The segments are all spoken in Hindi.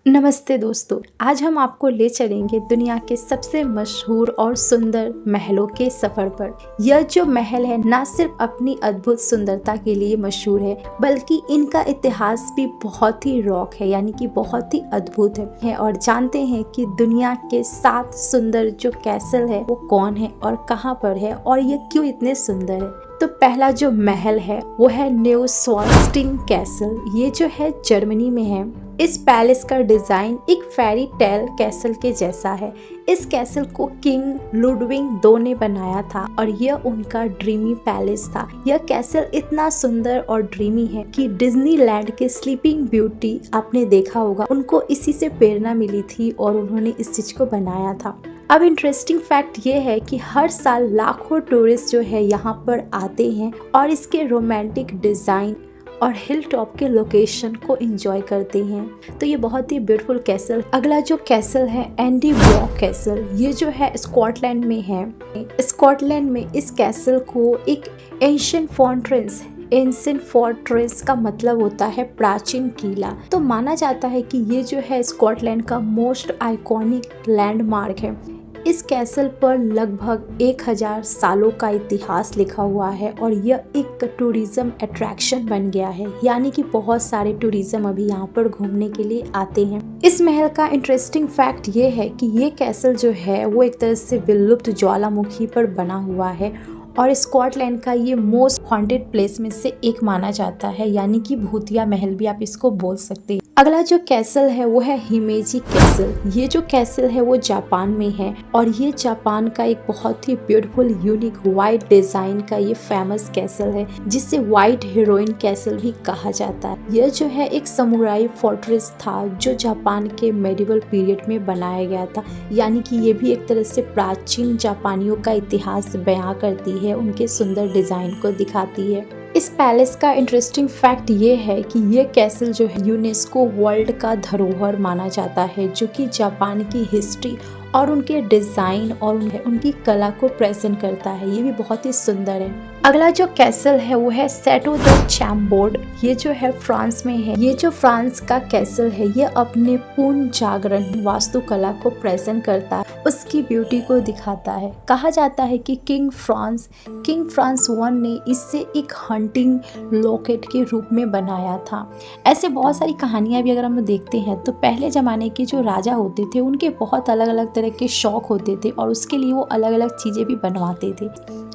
नमस्ते दोस्तों, आज हम आपको ले चलेंगे दुनिया के सबसे मशहूर और सुंदर महलों के सफर पर। यह जो महल है ना सिर्फ अपनी अद्भुत सुंदरता के लिए मशहूर है, बल्कि इनका इतिहास भी बहुत ही रॉक है, यानी कि बहुत ही अद्भुत है। और जानते हैं कि दुनिया के 7 सुंदर जो कैसल है वो कौन है और कहाँ पर है और ये क्यों इतने सुंदर है। तो पहला जो महल है वो है न्यूश्वास्टिंग कैसल। ये जो है जर्मनी में है। इस पैलेस का डिजाइन एक फेरी टेल कैसल के जैसा है। इस कैसल को किंग लुडविग II ने बनाया था और यह उनका ड्रीमी पैलेस था। यह कैसल इतना सुंदर और ड्रीमी है कि डिज्नीलैंड के स्लीपिंग ब्यूटी आपने देखा होगा, उनको इसी से प्रेरणा मिली थी और उन्होंने इस चीज को बनाया था। अब इंटरेस्टिंग फैक्ट ये है कि हर साल लाखों टूरिस्ट जो है यहाँ पर आते हैं और इसके रोमांटिक डिजाइन और हिल टॉप के लोकेशन को एंजॉय करते हैं। तो ये बहुत ही ब्यूटीफुल कैसल। अगला जो कैसल है एडिनबर्ग कैसल। ये जो है स्कॉटलैंड में है। स्कॉटलैंड में इस कैसल को एक एंशिएंट फोर्ट्रेस का मतलब होता है प्राचीन किला। तो माना जाता है कि ये जो है स्कॉटलैंड का मोस्ट आइकॉनिक लैंडमार्क है। इस कैसल पर लगभग 1000 सालों का इतिहास लिखा हुआ है और यह एक टूरिज्म अट्रैक्शन बन गया है, यानी कि बहुत सारे टूरिज्म अभी यहाँ पर घूमने के लिए आते हैं। इस महल का इंटरेस्टिंग फैक्ट ये है कि ये कैसल जो है वो एक तरह से विलुप्त ज्वालामुखी पर बना हुआ है और स्कॉटलैंड का ये मोस्ट हॉन्टेड प्लेस में से एक माना जाता है, यानी कि भूतिया महल भी आप इसको बोल सकते हैं। अगला जो कैसल है वो है हिमेजी कैसल। ये जो कैसल है वो जापान में है और ये जापान का एक बहुत ही ब्यूटीफुल यूनिक व्हाइट डिजाइन का ये फेमस कैसल है, जिसे व्हाइट हीरोइन कैसल भी कहा जाता है। यह जो है एक समुराई फोर्ट्रेस था जो जापान के मेडिवल पीरियड में बनाया गया था, यानी कि ये भी एक तरह से प्राचीन जापानियों का इतिहास बयां करती है, उनके सुंदर डिजाइन को दिखाती है। इस पैलेस का इंटरेस्टिंग फैक्ट ये है कि ये कैसल जो है यूनेस्को वर्ल्ड का धरोहर माना जाता है, जो कि जापान की हिस्ट्री और उनके डिजाइन और उनकी कला को प्रेजेंट करता है। ये भी बहुत ही सुंदर है। अगला जो कैसल है वो है चैटेau de चैम्बोर्ड। ये जो है फ्रांस में है। ये जो फ्रांस का कैसल है ये अपने पूर्ण जागरण वास्तुकला को प्रेजेंट करता है, उसकी ब्यूटी को दिखाता है। कहा जाता है कि किंग फ्रांस I ने इसे एक हंटिंग लोकेट के रूप में बनाया था। ऐसे बहुत सारी कहानियां भी अगर हम देखते हैं तो पहले जमाने के जो राजा होते थे उनके बहुत अलग अलग तरह के शौक होते थे और उसके लिए वो अलग अलग चीजें भी बनवाते थे।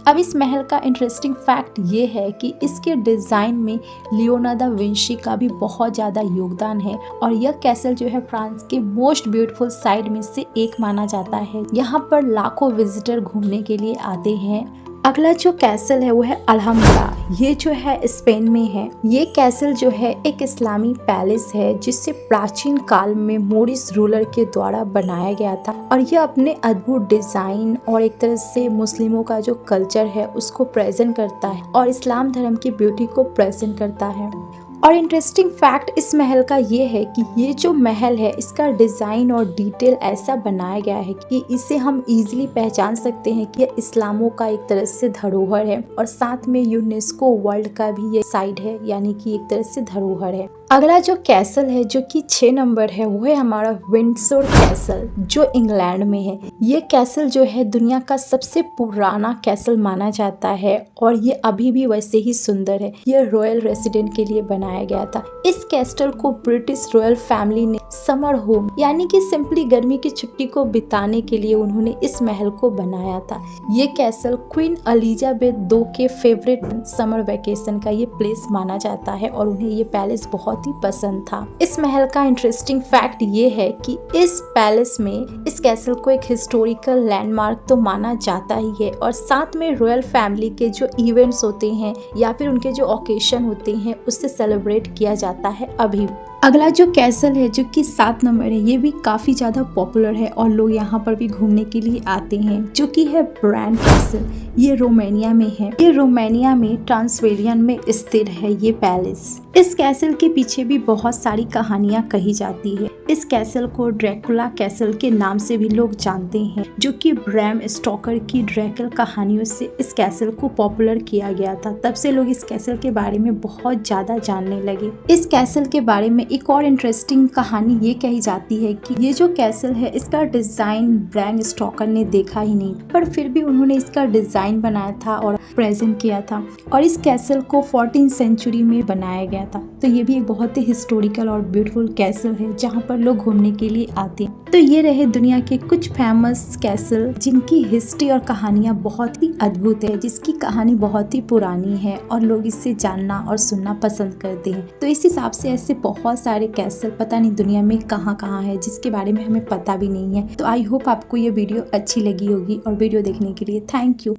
अब इस महल का इंटरेस्टिंग फैक्ट ये है कि इसके डिजाइन में लियोनार्डो दा विंची का भी बहुत ज्यादा योगदान है और यह कैसल जो है फ्रांस के मोस्ट ब्यूटीफुल साइट में से एक माना जाता है। यहाँ पर लाखों विजिटर घूमने के लिए आते हैं। अगला जो कैसल है वो है अल्हम्ब्रा। ये जो है स्पेन में है। ये कैसल जो है एक इस्लामी पैलेस है जिसे प्राचीन काल में मोरिस रूलर के द्वारा बनाया गया था और यह अपने अद्भुत डिजाइन और एक तरह से मुस्लिमों का जो कल्चर है उसको प्रेजेंट करता है और इस्लाम धर्म की ब्यूटी को प्रेजेंट करता है। और इंटरेस्टिंग फैक्ट इस महल का ये है कि ये जो महल है इसका डिजाइन और डिटेल ऐसा बनाया गया है कि इसे हम इजीली पहचान सकते हैं कि यह इस्लामों का एक तरह से धरोहर है और साथ में यूनेस्को वर्ल्ड का भी ये साइट है, यानी कि एक तरह से धरोहर है। अगला जो कैसल है जो कि 6 नंबर है वो है हमारा विंडसर कैसल, जो इंग्लैंड में है। ये कैसल जो है दुनिया का सबसे पुराना कैसल माना जाता है और ये अभी भी वैसे ही सुंदर है। ये रॉयल रेसिडेंट के लिए बनाया गया था। इस कैसल को ब्रिटिश रॉयल फैमिली ने समर होम, यानी कि सिंपली गर्मी की छुट्टी को बिताने के लिए उन्होंने इस महल को बनाया था। ये कैसल क्वीन एलिजाबेथ II के फेवरेट समर वेकेशन का ये प्लेस माना जाता है और उन्हें ये पैलेस बहुत ही पसंद था। इस महल का इंटरेस्टिंग फैक्ट ये है कि इस पैलेस में इस कैसल को एक हिस्टोरिकल लैंडमार्क तो माना जाता ही है और साथ में रॉयल फैमिली के जो इवेंट्स होते हैं या फिर उनके जो ओकेशन होते हैं उससे सेलिब्रेट किया जाता है अभी। अगला जो कैसल है जो कि 7 नंबर है, ये भी काफी ज्यादा पॉपुलर है और लोग यहाँ पर भी घूमने के लिए आते हैं, जो कि है ब्रांड कैसल। ये रोमानिया में है। ये रोमानिया में ट्रांसिल्वेनिया में स्थित है ये पैलेस। इस कैसल के पीछे भी बहुत सारी कहानियां कही जाती है। इस कैसल को ड्रैकुला कैसल के नाम से भी लोग जानते हैं, जो कि ब्रैम स्टोकर की ड्रैकुला कहानियों से इस कैसल को पॉपुलर किया गया था। तब से लोग इस कैसल के बारे में बहुत ज्यादा जानने लगे। इस कैसल के बारे में एक और इंटरेस्टिंग कहानी ये कही जाती है कि ये जो कैसल है इसका डिजाइन ब्रैम स्टॉकर ने देखा ही नहीं, पर फिर भी उन्होंने इसका डिजाइन बनाया था और प्रेजेंट किया था, और इस कैसल को 14th सेंचुरी में बनाया गया था। तो ये भी एक बहुत ही हिस्टोरिकल और ब्यूटीफुल कैसल है जहाँ पर लोग घूमने के लिए आते हैं। तो ये रहे दुनिया के कुछ फेमस कैसल जिनकी हिस्ट्री और कहानियाँ बहुत ही अद्भुत है, जिसकी कहानी बहुत ही पुरानी है और लोग इससे जानना और सुनना पसंद करते हैं। तो इस हिसाब से ऐसे बहुत सारे कैसल पता नहीं दुनिया में कहाँ कहाँ है जिसके बारे में हमें पता भी नहीं है। तो आई होप आपको ये वीडियो अच्छी लगी होगी, और वीडियो देखने के लिए थैंक यू।